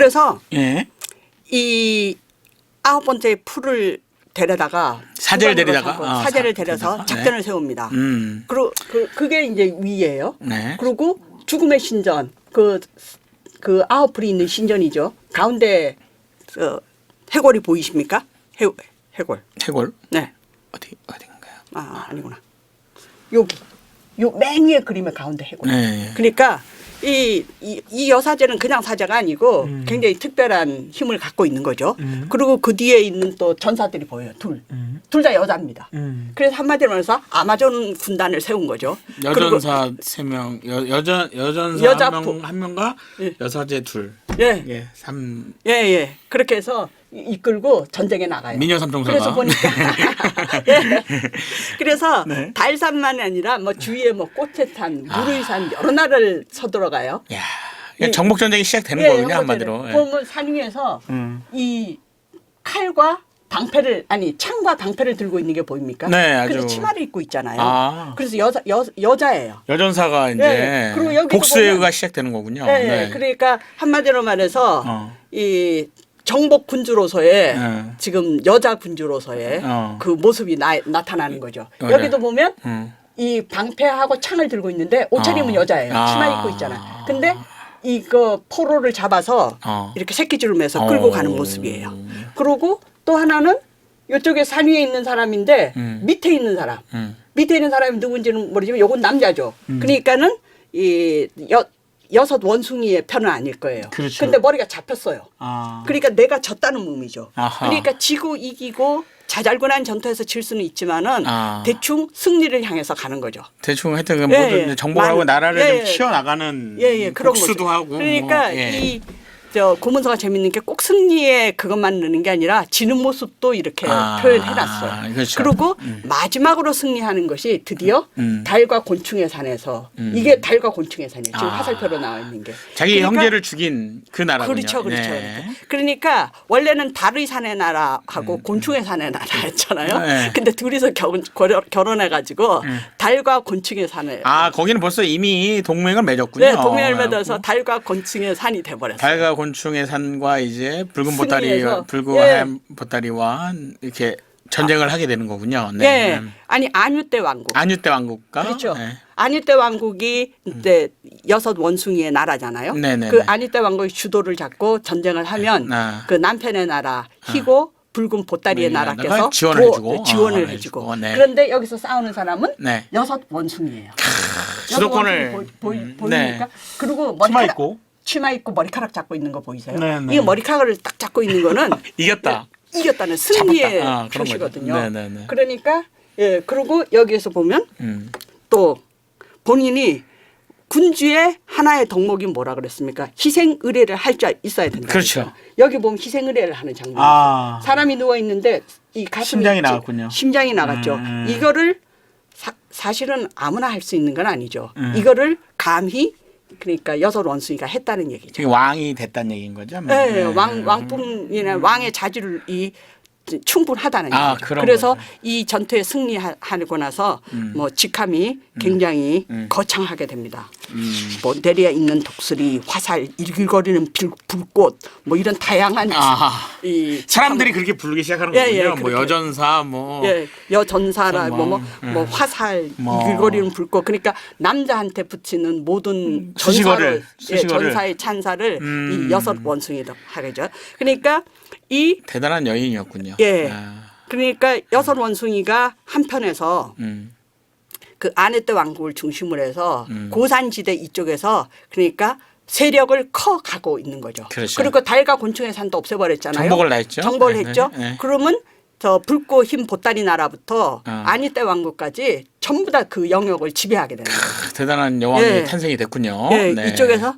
그래서 예. 이 9번째 풀을 데려다가 사제를 후반으로 데려다가? 삼고 사제를 데려서 데려다가? 작전을 세웁니다. 음. 그리고 그게 이제 위예요. 네. 그리고 죽음의 신전 그 9풀이 있는 신전이죠. 가운데 해골이 보이십니까? 해골. 해골 네. 어딘가요? 아 아니구나. 여기 요 맨 위에 그림의 가운데 해골. 네. 그러니까 이 여사제는 그냥 사제가 아니고 굉장히 특별한 힘을 갖고 있는 거죠. 그리고 그 뒤에 있는 또 전사들이 보여요. 둘 다 여자입니다. 그래서 한마디로 말해서 아마존 군단을 세운 거죠. 여전사 3명, 여전사 여자 한 명과 예. 여사제 2. 예. 예, 3. 예. 그렇게 해서 이끌고 전쟁에 나가요. 미녀 삼총사가. 그래서 보니까 예. 그래서 네. 달산만이 아니라 뭐 주위에 뭐 꽃해산, 무르이산 여러 나라를 서들어가요. 야, 그러니까 정복 전쟁이 시작되는 예, 거군요, 한마디로. 예. 보면 산 위에서 이 칼과 방패를 창과 방패를 들고 있는 게 보입니까? 네, 아주. 근데 치마를 입고 있잖아요. 아. 그래서 여자예요. 여전사가 이제 예. 그리고 여기도 복수가 보면- 시작되는 거군요. 예, 네. 그러니까 한마디로 말해서 이 정복 군주로서의 지금 여자 군주로서의 그 모습이 나타나는 거죠. 여자. 여기도 보면 이 방패하고 창을 들고 있는데 옷차림은 여자예요. 치마 입고 있잖아요. 근데 이거 포로를 잡아서 이렇게 새끼줄을 매서 끌고 가는 모습이에요. 그리고 또 하나는 이쪽에 산 위에 있는 사람인데 밑에 있는 사람. 밑에 있는 사람이 누군지는 모르지만 요건 남자죠. 그러니까는 이 여섯 원숭이의 편은 아닐 거예요. 그렇죠. 근데 머리가 잡혔어요. 아. 그러니까 내가 졌다는 의미죠. 아하. 그러니까 지고 이기고 자잘군한 전투에서 질 수는 있지만은 아. 대충 승리를 향해서 가는 거죠. 대충 하여튼 그 예, 모든 예. 정복하고 나라를 예, 좀 예. 키워나가는 그런 복수도 거죠. 하고. 그러니까 뭐, 예. 이 고문서가 재밌는 게 꼭 승리에 그것만 넣는 게 아니라 지는 모습도 이렇게 표현해놨어요. 그렇죠. 그리고 마지막으로 승리하는 것이 드디어 달과 곤충의 산에서 이게 달과 곤충의 산이에요. 지금 화살표로 나와 있는 게. 자기 그러니까 형제를 죽인 그 나라군요. 그렇죠. 네. 그러니까 원래는 달의 산의 나라하고 곤충의 산의 나라였잖아요. 네. 근데 둘이서 결혼해가지고 달과 곤충의 산을 아, 거기는 벌써 이미 동맹을 맺었군요. 네, 동맹을 맺어서 달과 곤충의 산이 돼버렸어요. 달과 곤충의 산과 이제 붉은 보따리, 승리해서. 붉고 예. 하얀 보따리와 이렇게 전쟁을 하게 되는 거군요. 네. 예. 아니 안유대 왕국. 안유대 왕국과 그렇죠. 네. 안유대 왕국이 이제 여섯 원숭이의 나라잖아요. 네네네. 그 안유대 왕국이 주도를 잡고 전쟁을 하면 그 남편의 나라 희고 붉은 보따리의 네, 나라께서 나라가 지원을 해주고. 지원을 아, 해주고. 해주고. 네. 그런데 여기서 싸우는 사람은 네. 여섯 원숭이에요. 주도권을 보입니까? 네. 그리고 치마 입고 머리카락 잡고 있는 거 보이세요? 네, 네. 이 머리카락을 딱 잡고 있는 거는 이겼다. 이겼다는 승리의 잡았다. 아, 그런 표시거든요. 거죠. 네, 네, 네. 그러니까 그리고 여기에서 보면 또 본인이 군주의 하나의 덕목이 뭐라 그랬습니까? 희생 의례를 할 줄 있어야 된다. 그렇죠. 여기 보면 희생 의례를 하는 장면이 아. 있어요. 사람이 누워 있는데 이 가슴이 심장이 나갔군요. 심장이 나갔죠. 이거를 사실은 아무나 할 수 있는 건 아니죠. 이거를 감히 그러니까 여섯 원숭이가 했다는 얘기죠. 지금 왕이 됐다는 얘기인 거죠? 네, 왕뿐이나 왕의 자질이 충분하다는 아, 얘기죠. 그런 그래서 거죠. 이 전투에 승리하고 나서 뭐 직함이 굉장히 거창하게 됩니다. 뭐 내리에 있는 독수리, 화살, 일길거리는 불꽃, 뭐 이런 다양한 아하. 이 사람들이 그렇게 부르기 시작하는 예, 거군요. 예, 뭐 그렇게. 여전사 뭐 여전사라 뭐 화살, 뭐. 일길거리는 불꽃. 그러니까 남자한테 붙이는 모든 수식어를, 수식어를. 전사의 찬사를 이 여섯 원숭이도 하겠죠. 그러니까 이 대단한 여인이었군요. 예. 아. 그러니까 여섯 원숭이가 한편에서 그 아네떼 왕국을 중심으로 해서 고산지대 이쪽에서 그러니까 세력을 커가고 있는 거죠. 그렇죠. 리고 달과 곤충의 산도 없애버렸잖아요. 정복을 했죠. 정복을 네, 했죠. 네, 네. 그러면 저 붉고 흰 보따리 나라부터 아니떼 왕국까지 전부 다 그 영역을 지배하게 되는 거예요. 대단한 여왕이 예. 탄생이 됐군요. 예, 네. 이쪽에서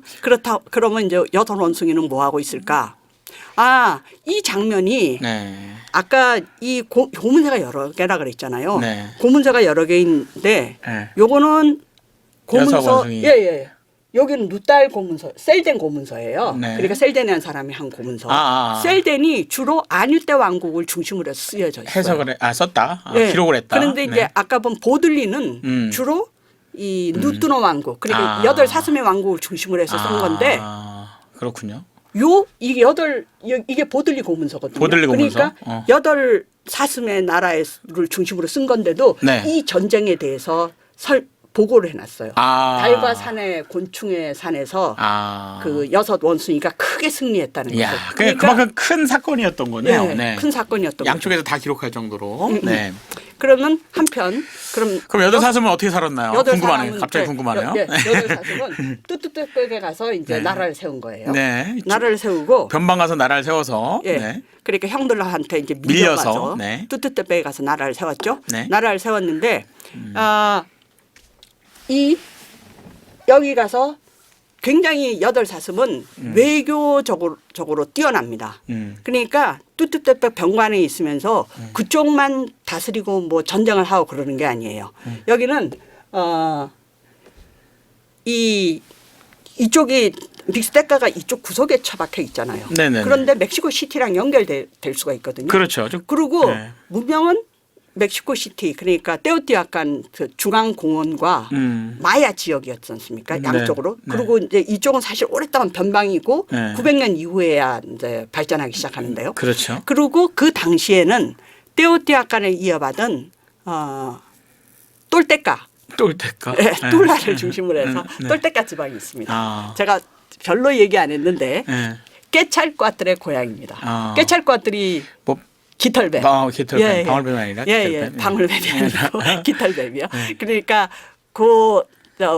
그러면 이제 여섯 원숭이는 뭐 하고 있을까? 이 장면이 네. 아까 이 고문서가 여러 개라 그랬잖아요. 네. 고문서가 여러 개인데 네. 요거는 여섯 고문서 원숭이. 예. 여기는 누딸 고문서, 셀덴 고문서예요. 네. 그러니까 셀덴이라는 사람이 한 고문서. 셀덴이 주로 안유떼 왕국을 중심으로 쓰여져 있어요. 해석을 썼다. 예. 기록을 했다. 그런데 이제 네. 아까 본 보들리는 주로 이 누뜨노 왕국, 그러니까 여덟 사슴의 왕국을 중심으로 해서 쓴 건데 그렇군요. 이게 이게 보들리 고문서거든요. 보들리 고문서? 그러니까 여덟 사슴의 나라를 중심으로 쓴 건데도 네. 이 전쟁에 대해서 보고를 해놨어요. 달과 산의 곤충의 산에서 그 6 원숭이가 크게 승리했다는 거죠. 그러니까 그만큼 큰 사건이었던 거네요. 네, 네. 큰 사건이었던 거죠. 양쪽에서 다 기록할 정도로. 네. 그러면 한편 그럼 여덟 사슴은 어떻게 살았나요? 여덟 궁금하네요. 사람은 갑자기 궁금하네요. 여덟 사슴은 뚜뚜뚜백에 가서 이제 네. 나라를 세운 거예요. 네. 나라를 세우고 변방 가서 나라를 세워서 예. 네. 그러니까 형들한테 이제 밀려서, 밀려가서 네. 뚜뚜뚜백에 가서 나라를 세웠죠. 네. 나라를 세웠는데 여기 가서 굉장히 여덟 사슴은 외교적으로 뛰어납니다. 그러니까 뚜뚜뚜백 병관에 있으면서 그쪽만 다스리고 뭐 전쟁을 하고 그러는 게 아니에요. 여기는 이쪽이 빅스테카가 이쪽 구석에 처박혀 있잖아요. 네네네. 그런데 멕시코 시티랑 연결될 수가 있거든요. 그렇죠. 그리고 네. 문명은 멕시코 시티 그러니까 테오티아칸 그 중앙공원과 마야 지역이었지 않습니까? 네. 양쪽으로. 네. 그리고 이제 이쪽은 사실 오랫동안 변방이고 네. 900년 이후에야 이제 발전하기 시작하는데요. 그렇죠. 그리고 그 당시에는 테오티아칸을 이어받은 똘테카 똘테카. 네, 툴라를 중심으로 해서 네. 똘테카 지방이 있습니다. 제가 별로 얘기 안 했는데 네. 깨찰과들의 고향입니다. 깨찰과들이 뭐 깃털뱀. 깃털뱀. 방울뱀이 아니라 깃털뱀. 방울뱀이 아니고 깃털뱀이요. 그러니까 그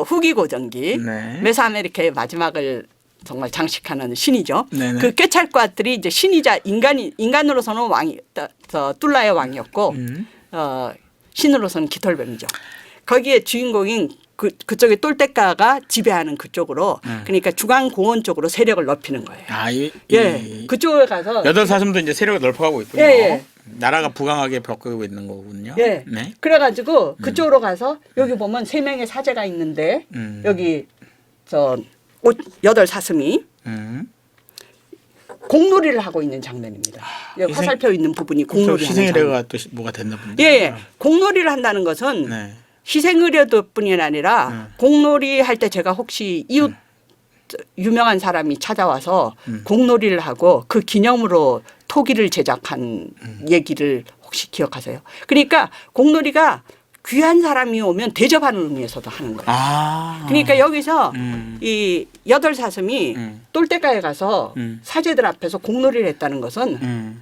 후기 고정기 네. 메소아메리카의 마지막을 정말 장식하는 신이죠. 네네. 그 깨찰과들이 이제 신이자 인간으로서는 왕이 툴라의 왕이었고 신으로서는 깃털뱀이죠. 거기에 주인공인 그쪽에 똘테카가 지배하는 그쪽으로 그러니까 중앙공원 쪽으로 세력을 넓히는 거예요. 그쪽에 가서 여덟 사슴도 이제 세력을 넓혀가고 있군요. 나라가 부강하게 겪고 있는 거군요. 네. 그래가지고 그쪽으로 가서 여기 보면 3명의 사제가 있는데 여기 여덟 사슴이 공놀이를 하고 있는 장면입니다. 여기 화살표 있는 부분이 공놀이 하는 장면. 희생의례가 또 뭐가 됐나 본데. 공놀이를 한다는 것은 희생의례뿐이 아니라 공놀이 할 때 제가 혹시 이웃 유명한 사람이 찾아와서 공놀이를 하고 그 기념으로 토기를 제작한 얘기를 혹시 기억하세요? 그러니까 공놀이가 귀한 사람이 오면 대접하는 의미에서도 하는 거예요. 그러니까 여기서 이 여덟 사슴이 똘테카에 가서 사제들 앞에서 공놀이를 했다는 것은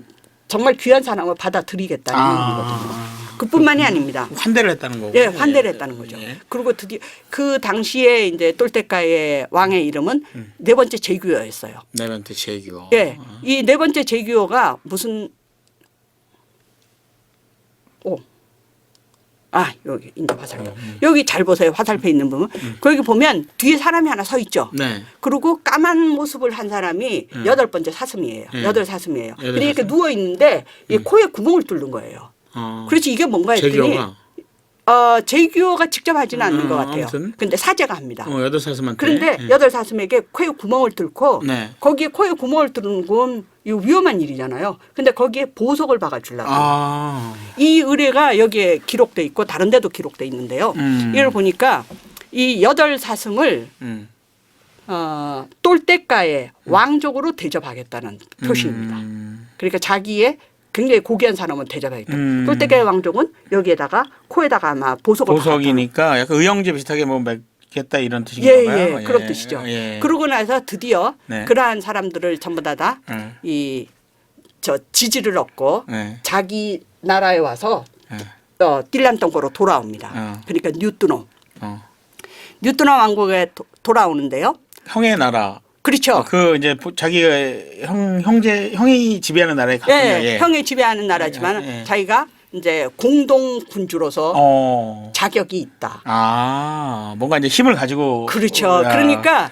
정말 귀한 사람을 받아들이겠다는 의미거든요. 그뿐만이 아닙니다. 환대를 했다는 거고. 환대를 했다는 거죠. 그리고 드디어 그 당시에 이제 똘테카의 왕의 이름은 네 번째 제규어였어요. 네 번째 제규어. 이 네 번째 제규어가 무슨 여기 이제 화살표. 여기 잘 보세요. 화살표 있는 부분. 거기 보면 뒤에 사람이 하나 서 있죠. 그리고 까만 모습을 한 사람이 8번째 사슴이에요. 여덟 사슴이에요. 그러니까 누워 있는데 코에 구멍을 뚫는 거예요. 그렇지 이게 뭔가 했더니 제규어가? 제규어가 직접 하지는 않는 것 같아요. 근데 사제가 합니다. 여덟 사슴한테. 그런데 여덟 사슴에게 코에 구멍을 뚫고 거기에 코에 구멍을 뚫는 건 이거 위험한 일이잖아요. 근데 거기에 보석을 박아주려고. 이 의뢰가 여기에 기록돼 있고 다른 데도 기록돼 있는데요. 이걸 보니까 이 여덟 사슴을 똘테카의 왕족으로 대접하겠다는 표시입니다. 그러니까 자기의 굉장히 고귀한 사람을 대접하겠다. 똘테카의 왕족은 여기에다가 코에다가 아마 보석을 보석이니까 약간 의형제 비슷하게 뭐 맺겠다 이런 뜻인가 봐요. 그런 뜻이죠. 그러고 나서 드디어 그러한 사람들을 전부 다 이 지지를 얻고 자기 나라에 와서 딜란동고로 돌아옵니다. 그러니까 뉴트노 왕국에 돌아오는데요. 형의 나라. 그렇죠. 그 이제 자기의 형이 지배하는 나라에 갔군요. 형이 지배하는 나라지만 자기가 이제 공동 군주로서 자격이 있다. 뭔가 이제 힘을 가지고. 그렇죠. 그러니까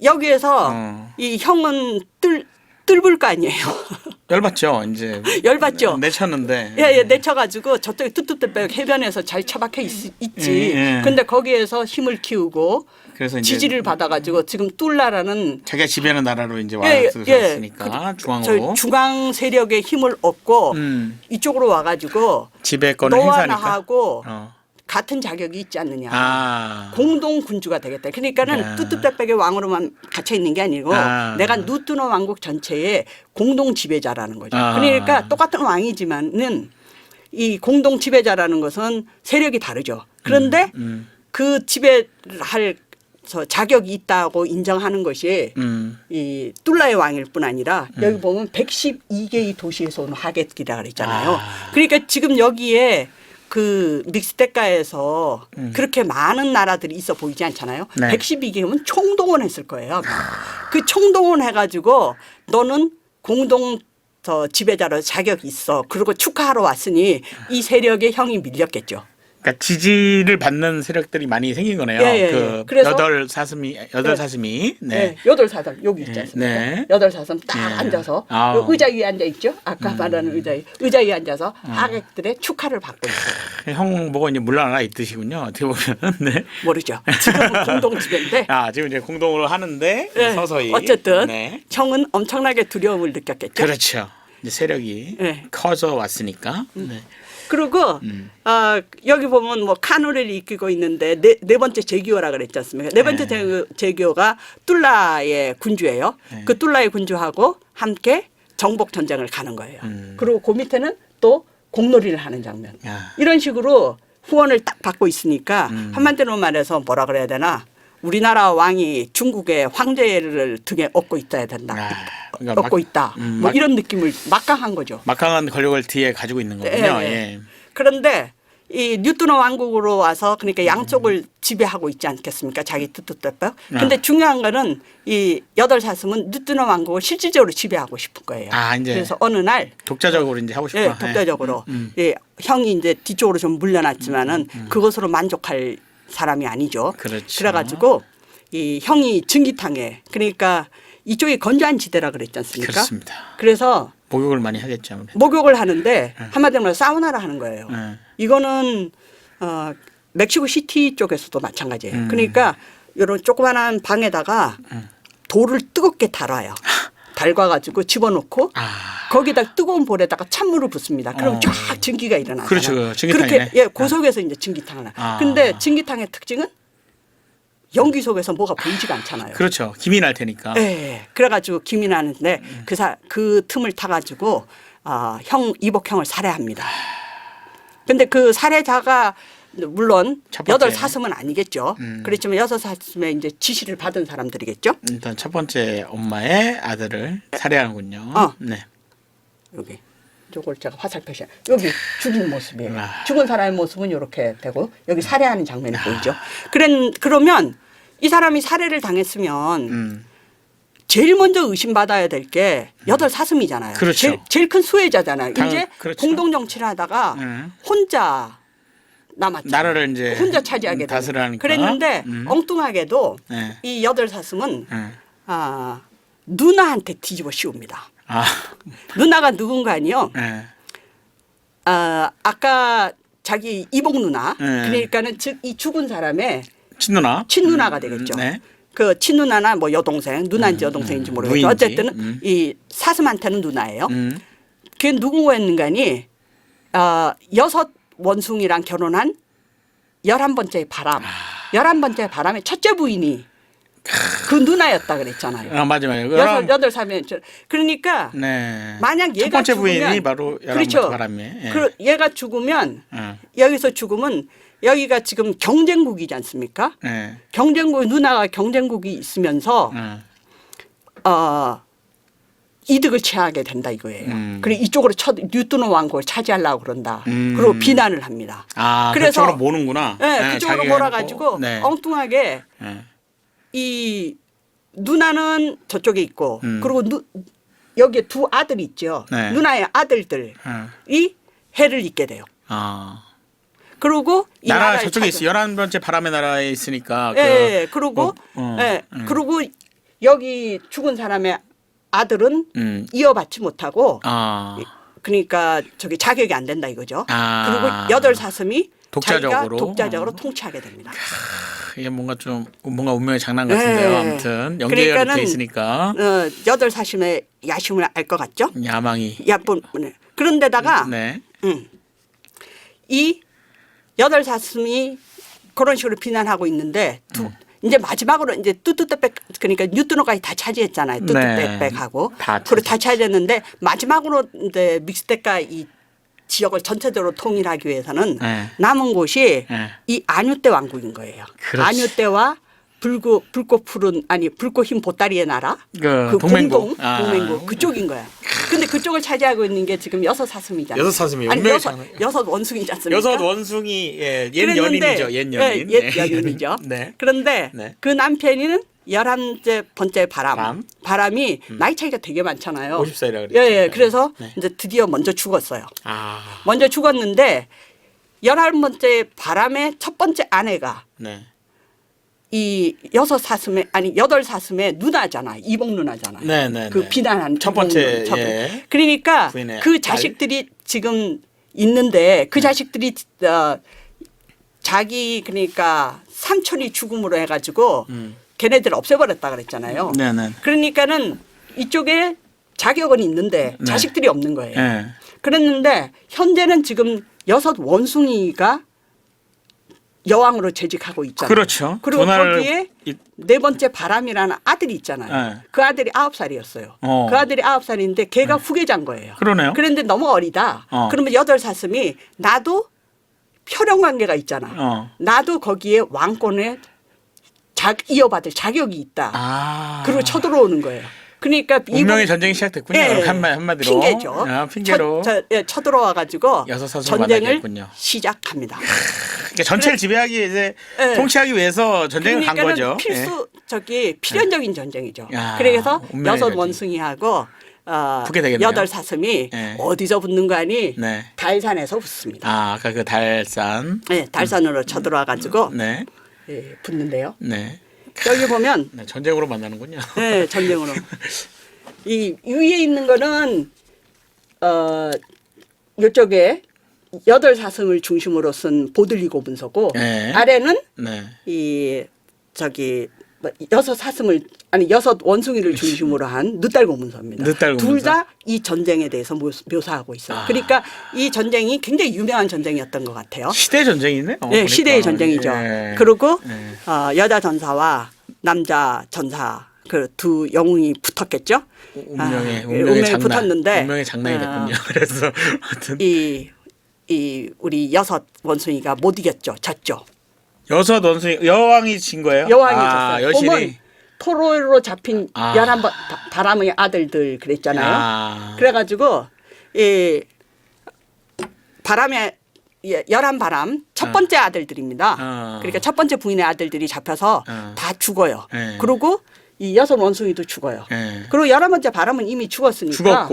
여기에서 이 형은 뜰불 거 아니에요. 열받죠, 이제. 열받죠. 내쳤는데. 내쳐가지고 저쪽에 뚜뚜뚜백 해변에서 잘 처박혀 있지. 근데 거기에서 힘을 키우고 그래서 이제 지지를 받아가지고 지금 툴라라는 자기가 지배하는 나라로 이제 왔으니까 중앙으로. 중앙 세력의 힘을 얻고 이쪽으로 와가지고 지배권을 너와 행사하니까. 나하고 같은 자격이 있지 않느냐. 공동 군주가 되겠다. 그러니까는 야. 뚜뚜백백의 왕으로만 갇혀 있는 게 아니고 내가 누뜨노 왕국 전체의 공동 지배자라는 거죠. 그러니까 똑같은 왕이지만은 이 공동 지배자라는 것은 세력이 다르죠. 그런데 그 지배를 할 자격이 있다고 인정하는 것이 이 뚫라의 왕일 뿐 아니라 여기 보면 112개의 도시에서 온 하객이라 그랬잖아요. 그러니까 지금 여기에 그 믹스테카에서 그렇게 많은 나라들이 있어 보이지 않잖아요. 네. 112개면 총동원했을 거예요. 그 총동원해가지고 너는 공동 지배자로 자격이 있어. 그리고 축하하러 왔으니 이 세력에 형이 밀렸겠죠. 그러니까 지지를 받는 세력들이 많이 생긴 거네요. 예. 그 그래서 여덟 사슴이 네. 여덟 사슴 여기 있지 않습니까? 네. 여덟 사슴 딱 네. 앉아서 의자 위에 앉아 있죠. 아까 말하는 의자 위에 앉아서 하객들의 축하를 받고 있어요. 형 보고 이제 물러나라 이 뜻이군요. 어떻게 보면 네. 모르죠. 지금은 공동 지배인데. 지금 이제 공동으로 하는데 네. 서서히 어쨌든 네. 형은 엄청나게 두려움을 느꼈겠죠. 그렇죠. 이제 세력이 네. 커져 왔으니까. 네. 그리고 여기 보면 뭐 카누를 이끌고 있는데 네 번째 제기어라 그랬지 않습니까? 네 번째 제기어가 뚫라의 군주예요. 네. 그 뚫라의 군주하고 함께 정복 전쟁을 가는 거예요. 그리고 그 밑에는 또 공놀이를 하는 장면. 이런 식으로 후원을 딱 받고 있으니까 한마디로 말해서 뭐라 그래야 되나? 우리나라 왕이 중국의 황제를 등에 업고 있어야 된다. 그러니까 업고 있다. 뭐 이런 느낌을 막강한 거죠. 막강한 권력을 뒤에 가지고 있는 거군요. 예. 예. 그런데 이 뉴트너 왕국으로 와서 그러니까 양쪽을 지배하고 있지 않겠습니까? 자기 뜻대로. 근데 중요한 거는 이 여덟 사슴은 뉴트너 왕국을 실질적으로 지배하고 싶은 거예요. 이제 그래서 어느 날 독자적으로 이제 하고 싶어. 예, 독자적으로 예, 형이 이제 뒤쪽으로 좀 물려놨지만은 그것으로 만족할 사람이 아니죠. 그렇죠. 그래가지고 이 형이 증기탕에 그러니까 이쪽이 건조한 지대라 그랬지 않습니까? 그렇습니다. 그래서 목욕을 많이 하겠죠. 아무래도. 목욕을 하는데 한마디로 말해 사우나를 하는 거예요. 이거는 멕시코 시티 쪽에서도 마찬가지예요. 그러니까 이런 조그마한 방에다가 돌을 뜨겁게 달아요. 달궈가지고 집어넣고 거기다 뜨거운 볼에다가 찬물을 붓습니다. 그럼 쫙 증기가 일어나잖아요. 그렇죠. 증기탕이네. 그렇게 그 속에서 이제 증기탕을 나. 근데 증기탕의 특징은 연기 속에서 뭐가 보이지가 않잖아요. 그렇죠. 김이 날 테니까. 네. 그래가지고 김이 나는데 그 틈을 타가지고 이복형을 살해합니다. 근데 그 살해자가 물론 여덟 사슴은 아니겠죠. 그렇지만 여섯 사슴의 이제 지시를 받은 사람들이겠죠. 일단 첫 번째 엄마의 아들을 살해하는군요. 네. 여기. 이걸 제가 화살표시. 여기 죽인 모습이에요. 죽은 사람의 모습은 이렇게 되고 여기 살해하는 장면이 보이죠. 그러면 이 사람이 살해를 당했으면 제일 먼저 의심받아야 될 게 여덟 사슴이잖아요. 그렇죠. 제일 큰 수혜자잖아요. 이제 그렇죠. 공동 정치를 하다가 혼자 남았죠. 나라를 이제 혼자 차지하게 다스리니까. 그랬는데 엉뚱하게도 이 여덟 사슴은 누나한테 뒤집어 씌웁니다. 누나가 누군가 아니요. 아까 자기 이복 누나 그러니까는 즉 이 죽은 사람의 친누나가 되겠죠. 네. 그 친누나나 뭐 여동생 누나인지 여동생인지 모르겠죠. 누인지. 어쨌든 이 사슴한테는 누나예요. 그게 누구였는가니 여섯 원숭이랑 결혼한 11번째 바람. 11번째 바람의 첫째 부인이 그 누나였다 그랬잖아요. 맞아요. 여덟 살면 그러니까 만약 얘가 첫 번째 죽으면 부인이 바로 11번째 그렇죠. 바람에. 얘가 죽으면 여기서 죽으면 여기가 지금 경쟁국이지 않습니까? 경쟁국 누나가 경쟁국이 있으면서 이득을 취하게 된다 이거예요. 그리고 이쪽으로 뉴트너 왕국을 차지하려고 그런다. 그리고 비난을 합니다. 그래서 그쪽으로 모는구나. 네, 그쪽으로 몰아가지고 엉뚱하게 이 누나는 저쪽에 있고 그리고 여기에 두 아들이 있죠. 누나의 아들들이 해를 잇게 돼요. 그리고 이 나라 저쪽에 있어. 11번째 바람의 나라에 있으니까. 그리고 그리고 여기 죽은 사람의 아들은 이어받지 못하고 그러니까 저기 자격이 안 된다 이거죠. 그리고 여덟 사슴이 독자적으로 통치하게 됩니다. 이게 뭔가 운명의 장난 같은데요. 아무튼 연계가 돼 있으니까. 여덟 사슴의 야심을 알 것 같죠? 야망이. 그런데다가 이 여덟 사슴이 그런 식으로 비난하고 있는데 이제 마지막으로 이제 뚜뚜백백 그러니까 뉴트노까지 다 차지했잖아요. 뚜뚜백백하고 그리고 다 차지했는데 마지막으로 이제 믹스테카 이 지역을 전체적으로 통일하기 위해서는 남은 곳이 이 아뉴떼 왕국인 거예요. 그렇지. 아뉴떼와 불꽃 푸른 불꽃 흰 보따리의 나라 그 동맹국 동맹국 그쪽인 거야. 근데 그쪽을 차지하고 있는 게 지금 여섯 사슴이잖아요. 여섯 사슴이 여섯 원숭이지 않습니까? 여섯 원숭이 옛 연인이죠. 옛 연인. 옛 연인이죠. 네. 그런데 네. 그 남편이는 11번째 바람이 나이 차이가 되게 많잖아요. 50살이라 그랬죠. 예. 그래서 네. 이제 드디어 먼저 죽었어요. 아. 먼저 죽었는데 11번째 바람의 첫 번째 아내가 네. 이 여덟 사슴의 누나잖아. 이복 누나잖아. 네. 그 비난한 첫 번째, 이복 누나. 예. 그러니까 부인의 그 자식들이 지금 있는데 그 자식들이 자기 그러니까 삼촌이 죽음으로 해가지고 걔네들 없애버렸다 그랬잖아요. 네네. 그러니까는 이쪽에 자격은 있는데 네. 자식들이 없는 거예요. 네. 그랬는데 현재는 지금 여섯 원숭이가 여왕으로 재직하고 있잖아요. 그렇죠. 그리고 거기에 네 번째 바람이라는 아들이 있잖아요. 네. 그 아들이 9살이었어요. 그 아들이 9살인데 걔가 후계자인 거예요. 그러네요. 그런데 너무 어리다. 그러면 여덟 사슴이 나도 혈연 관계가 있잖아. 나도 거기에 왕권에 이어받을 자격이 있다. 그리고 쳐들어오는 거예요. 그러니까 운명의 전쟁이 시작됐군요. 한마디로. 핑계죠. 핑계로. 쳐들어와 가지고 여섯 사슴을 전쟁을 만나겠군요. 시작합니다. 그러니까 전체를 지배하기 이제 통치하기 위해서 전쟁을 간 거죠. 필수 필연적인 전쟁이죠. 야, 그래서 여섯 전쟁. 원숭이하고 붙게 되겠네요. 여덟 사슴이 어디서 붙는 거 아니? 네. 달산에서 붙습니다. 아까 그 달산. 네, 달산으로 쳐들어와 가지고 네. 붙는데요. 네. 여기 보면 전쟁으로 만나는군요. 네, 전쟁으로. 이 위에 있는 거는 이쪽에 여덟 사슴을 중심으로 쓴 보들리고 문서고 아래는 이 여섯 원숭이를 중심으로 한 느딸고 문서입니다. 둘 다 이 전쟁에 대해서 묘사하고 있어요. 그러니까 이 전쟁이 굉장히 유명한 전쟁이었던 것 같아요. 시대 전쟁이네. 네, 시대의 전쟁이죠. 그리고 여자 전사와 남자 전사 그 두 영웅이 붙었겠죠. 운명이 붙었는데 운명의 장난이 됐군요. 그래서 이 우리 여섯 원숭이가 못 이겼죠. 졌죠. 여섯 원숭이 여왕이 진 거예요? 여왕이 졌어요. 여신이 토로로 잡힌 11번 바람의 아들들 그랬잖아요. 그래가지고 이 바람의 11바람 첫 번째 아들들입니다. 그러니까 첫 번째 부인의 아들들이 잡혀서 다 죽어요. 그리고 이 여섯 원숭이도 죽어요. 그리고 11번째 바람은 이미 죽었으니까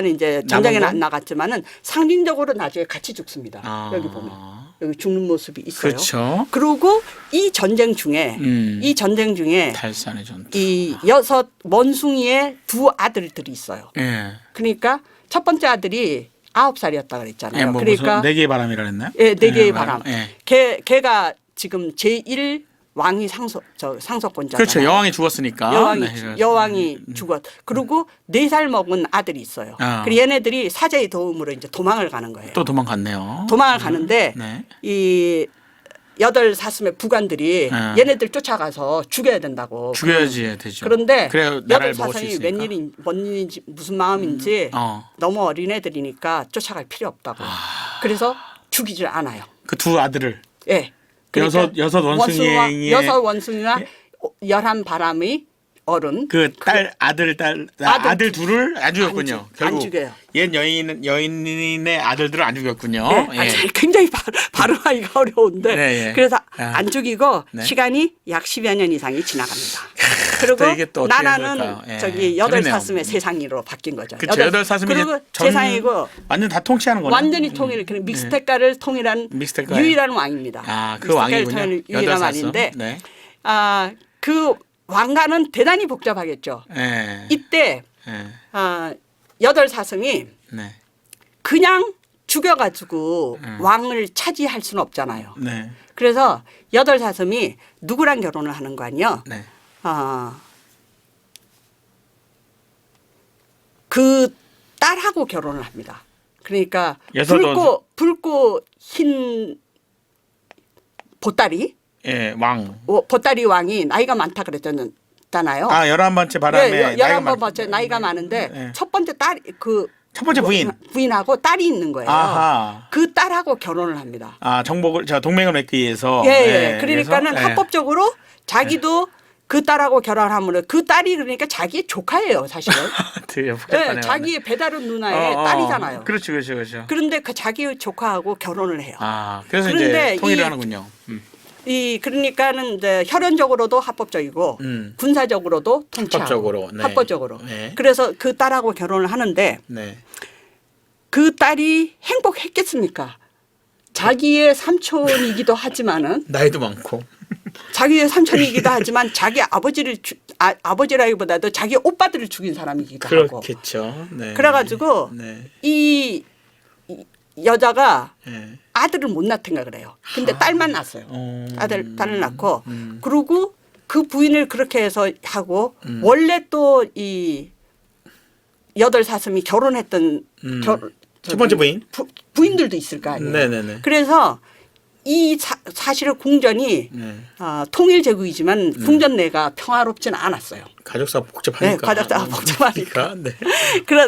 이제 전쟁에는 안 나갔지만은 상징적으로 나중에 같이 죽습니다. 여기 보면. 여기 죽는 모습이 있어요. 그렇죠. 그리고 이 전쟁 중에 달산의 전투. 이 여섯 원숭이의 두 아들들이 있어요. 그러니까 첫 번째 아들이 9살이었다 그랬잖아요. 그러니까 네 개의 바람이라 그랬나요? 네 개의 바람. 걔가 지금 제1 왕위 상속권자잖아요. 그렇죠. 여왕이 죽었으니까. 여왕이 죽었. 그리고 4살 먹은 아들이 있어요. 그리고 얘네들이 사제의 도움으로 이제 도망을 가는 거예요. 또 도망갔네요. 도망을 가는데 이 여덟 사슴의 부관들이 얘네들 쫓아가서 죽여야 된다고. 죽여야지 되죠. 그런데 여덟 사슴이 뭔 일인지 무슨 마음인지 너무 어린애들이니까 쫓아갈 필요 없다고. 그래서 죽이질 않아요. 그 두 아들을. 네. 그러니까 여섯 원숭이와 11바람의 어른 그 아들 둘을 안 죽였군요. 결국 안 죽여요. 옛 여인의 아들들을 안 죽였군요. 네, 굉장히 발음하기가 어려운데 그래서 안 죽이고 시간이 약 10여 년 이상이 지나갑니다. 그리고 나라는 여덟 사슴의 세상으로 바뀐 거죠. 그렇죠. 여덟 사슴이 그리고 세상이고 완전 다 통치하는 거네요. 완전히 통일. 믹스테카를 통일한 유일한 왕입니다. 그 왕이군요. 유일한 왕인데 그 왕가는 대단히 복잡하겠죠. 이때 여덟 사슴이 그냥 죽여가지고 왕을 차지할 수는 없잖아요. 그래서 여덟 사슴이 누구랑 결혼을 하는 거 아니요? 그 딸하고 결혼을 합니다. 그러니까 붉고 흰 보따리. 예, 왕. 보따리 왕이 나이가 많다 그랬잖아요. 11번째 바람에 11번째 나이가 많은데 네. 첫 번째 딸 첫 번째 부인하고 딸이 있는 거예요. 아하. 그 딸하고 결혼을 합니다. 동맹을 맺기 위해서. 예. 그러니까는 그래서, 합법적으로 자기도 그 딸하고 결혼하면 그 딸이 그러니까 자기의 조카예요, 사실은. 되게 복잡하네요. 자기의 배다른 누나의 딸이잖아요. 그렇죠. 그런데 그 자기 조카하고 결혼을 해요. 그래서 이제 통일을 하는군요. 그러니까는 이제 혈연적으로도 합법적이고 군사적으로도 통치하고 합법적으로. 네. 그래서 그 딸하고 결혼을 하는데 네. 그 딸이 행복했겠습니까? 자기의 삼촌이기도 하지만은 나이도 많고. 자기의 삼촌이기도 하지만 자기 아버지라기보다도 자기 오빠들을 죽인 사람이기도 하고. 그렇겠죠. 네. 그래가지고 네. 이 여자가 네. 아들을 못 낳던가 그래요. 근데 딸만 낳았어요. 딸을 낳고 그리고 그 부인을 그렇게 해서 하고 원래 또 이 여덟 사슴이 결혼했던 첫 번째 부인? 부인들도 있을 거 아니에요. 네네네. 그래서 이 사실은 궁전이 네. 통일 제국이지만 궁전 내가 평화롭지는 않았어요. 가족사가 복잡하니까. 네, 가족사가 복잡하니까. 네.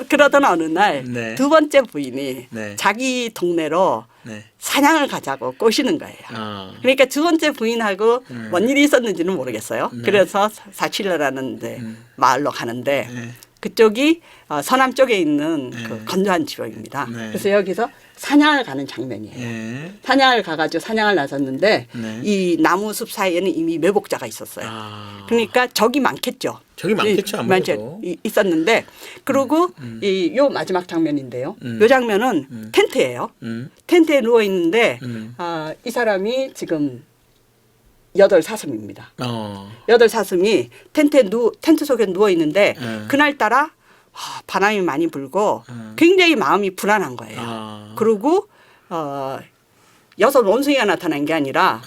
그러던 어느 날 네. 두 번째 부인이 네. 자기 동네로 네. 사냥을 가자고 꼬시는 거예요. 그러니까 두 번째 부인하고 뭔 일이 있었는지는 모르겠어요. 네. 그래서 사칠러라는 마을로 가는데 네. 그쪽이 서남 쪽에 있는 네. 그 건조한 지역입니다. 네. 그래서 여기서 사냥을 가는 장면이에요. 네. 사냥을 가가지고 사냥을 나섰는데 네. 이 나무숲 사이에는 이미 매복자가 있었어요. 그러니까 적이 많겠죠. 적이 많겠죠, 아무래도. 있었는데 그리고 요 마지막 장면인데요. 요 장면은 텐트예요. 텐트에 누워 있는데 이 사람이 지금 여덟 사슴입니다. 여덟 사슴이 텐트 속에 누워 있는데 그날따라 바람이 많이 불고 굉장히 마음이 불안한 거예요. 그리고 여섯 원숭이가 나타난 게 아니라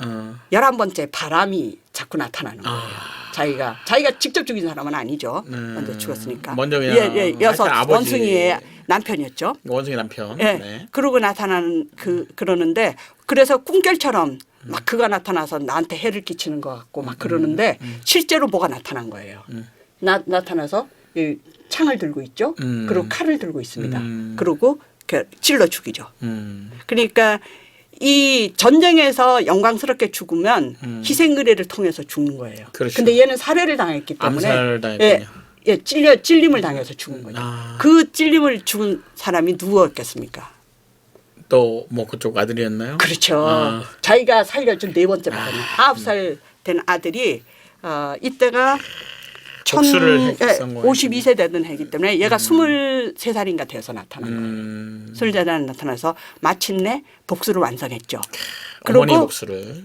11번째 바람이 자꾸 나타나는 거예요. 자기가 직접 죽인 사람은 아니죠. 먼저 죽었으니까. 먼저 그냥 여섯 원숭이의 남편이었죠. 원숭이 남편. 예. 네. 그러고 나타나는 그러는데 그래서 꿈결처럼 막 그가 나타나서 나한테 해를 끼치는 것 같고 막 그러는데 실제로 뭐가 나타난 거예요. 나타나서 이 창을 들고 있죠. 그리고 칼을 들고 있습니다. 그리고 찔러 죽이죠. 그러니까 이 전쟁에서 영광스럽게 죽으면 희생 의례를 통해서 죽는 거예요. 그렇죠. 근데 얘는 살해를 당했기 때문에 암살당했군요. 찔림을 당해서 죽은 거죠. 그 찔림을 죽은 사람이 누구였겠습니까? 또 뭐 그쪽 아들이었나요? 그렇죠. 자기가 살려준 네 번째 아들이 9살 된 아들이 이때가 복수를 했던 거예요. 52세 되던 해이기 때문에 얘가 23살인가 돼서 나타난 거예요. 23살에 나타나서 마침내 복수를 완성했죠. 어머니 복수를.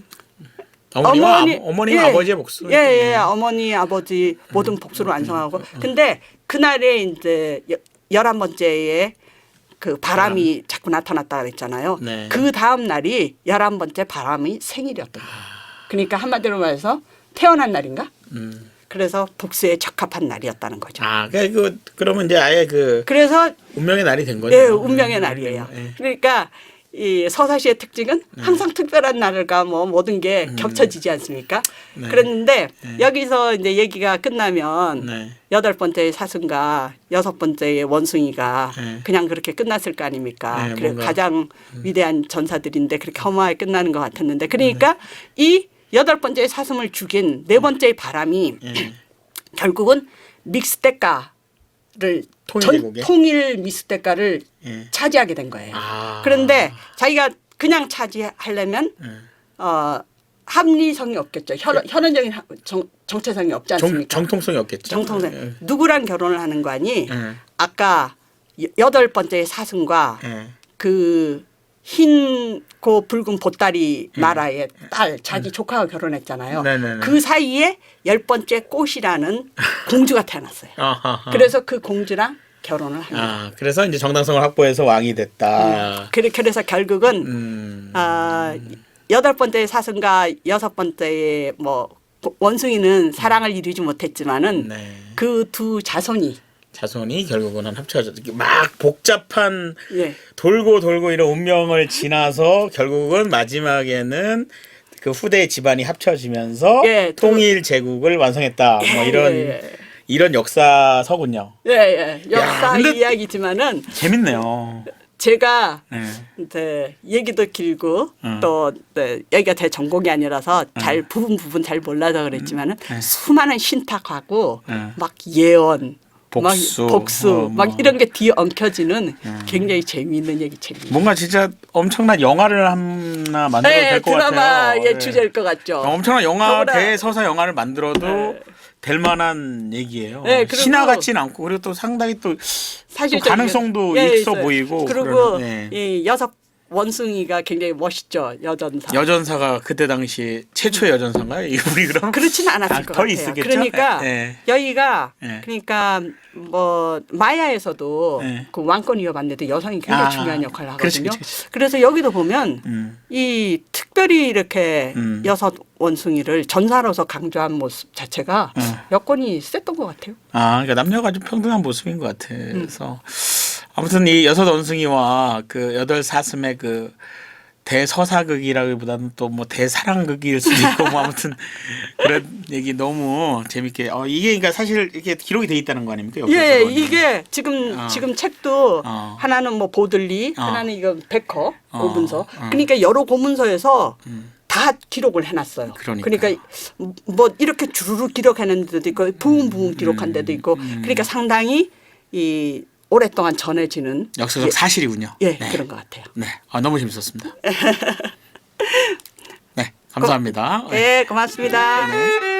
어머니 아버지의 복수. 예, 어머니 아버지 모든 복수를 완성하고. 근데 그날에 이제 11번째에 그 바람이 자꾸 나타났다 그랬잖아요. 네. 그 다음 날이 11번째 바람이 생일이었던 거예요. 그러니까 한마디로 말해서 태어난 날인가? 그래서 복수에 적합한 날이었다는 거죠. 그러면 이제 아예 그래서 운명의 날이 된 거죠. 네, 운명의 날이에요. 그러니까 이 서사시의 특징은 항상 특별한 날과 뭐 모든 게 겹쳐지지 않습니까? 네. 그랬는데 여기서 이제 얘기가 끝나면 여덟 번째의 사슴과 여섯 번째의 원숭이가 그냥 그렇게 끝났을 거 아닙니까? 네, 그래 가장 위대한 전사들인데 그렇게 허무하게 끝나는 것 같았는데 그러니까 이 여덟 번째의 사슴을 죽인 네 번째의 바람이 결국은 믹스테카를 통일 믹스테카를 차지하게 된 거예요. 그런데 자기가 그냥 차지하려면 합리성이 없겠죠. 혈연적인 정체성이 없지 않습니까? 정통성이 없겠죠. 정통성. 누구랑 결혼을 하는 거 아니? 아까 여덟 번째의 사슴과 그 흰고 붉은 보따리 나라의 딸 자기 조카가 결혼했잖아요. 네네네. 그 사이에 열 번째 꽃이라는 공주가 태어났어요. 그래서 그 공주랑 결혼을 합니다. 그래서 이제 정당성을 확보해서 왕이 됐다. 그래서 결국은 여덟 번째 사슴과 여섯 번째의 뭐 원숭이는 사랑을 이루지 못했지만은 그 두 자손이 결국은 합쳐져 막 복잡한 돌고 이런 운명을 지나서 결국은 마지막에는 그 후대 집안이 합쳐지면서 예, 통일 제국을 완성했다. 뭐 이런 역사서군요. 예, 예. 역사 근데 이야기지만은 재밌네요. 제가 네. 네, 얘기도 길고 또 네, 여기가 제 전공이 아니라서 잘 부분 잘 몰라서 그랬지만은 수많은 신탁하고 막 예언, 복수, 막 복수, 뭐. 막 이런 게 뒤엉켜지는 굉장히 재미있는 얘기책이에요. 뭔가 진짜 엄청난 영화를 하나 만들어도 네, 될 것 같아요. 드라마의 주제일 것 같죠. 엄청난 영화 더구나- 대서사 영화를 만들어도 네. 될 만한 얘기예요. 네, 그리고 신화 같지는 않고 그리고 또 상당히 또 사실 또 가능성도 예, 있어 있어요. 보이고 그리고 네. 이 여섯 원숭이가 굉장히 멋있죠. 여전사. 여전사가 그때 당시 최초의 여전사인가요? 우리 그럼 그렇지는 않았을 것 더 같아요. 있었겠죠? 그러니까 네. 여기가 네. 그러니까 뭐 마야에서도 네. 그 왕권 이어봤는데 여성이 굉장히 아, 중요한 역할을 그렇지, 하거든요. 그렇지. 그래서 여기도 보면 이 특별히 이렇게 여섯 원숭이를 전사로서 강조한 모습 자체가 여건이 셌던 것 같아요. 아, 그러니까 남녀가 좀 평등한 모습인 것 같아서 아무튼 이 여섯 원숭이와 그 여덟 사슴의 그 대서사극이라기보다는 또 뭐 대사랑극일 수도 있고 뭐 아무튼 그런 얘기 너무 재밌게 이게 그러니까 사실 이렇게 기록이 돼 있다는 거 아닙니까? 예, 역사서는. 이게 지금 책도 하나는 뭐 보들리, 하나는 이거 베커 고문서. 그러니까 여러 고문서에서 다 기록을 해놨어요. 그러니까 뭐 이렇게 주르륵 기록하는 데도 있고 부흥부흥 기록한 데도 있고 그러니까 상당히 이 오랫동안 전해지는 역사적 사실이군요. 예, 네. 그런 것 같아요. 네, 너무 재밌었습니다. 네, 감사합니다. 네, 고맙습니다. 네.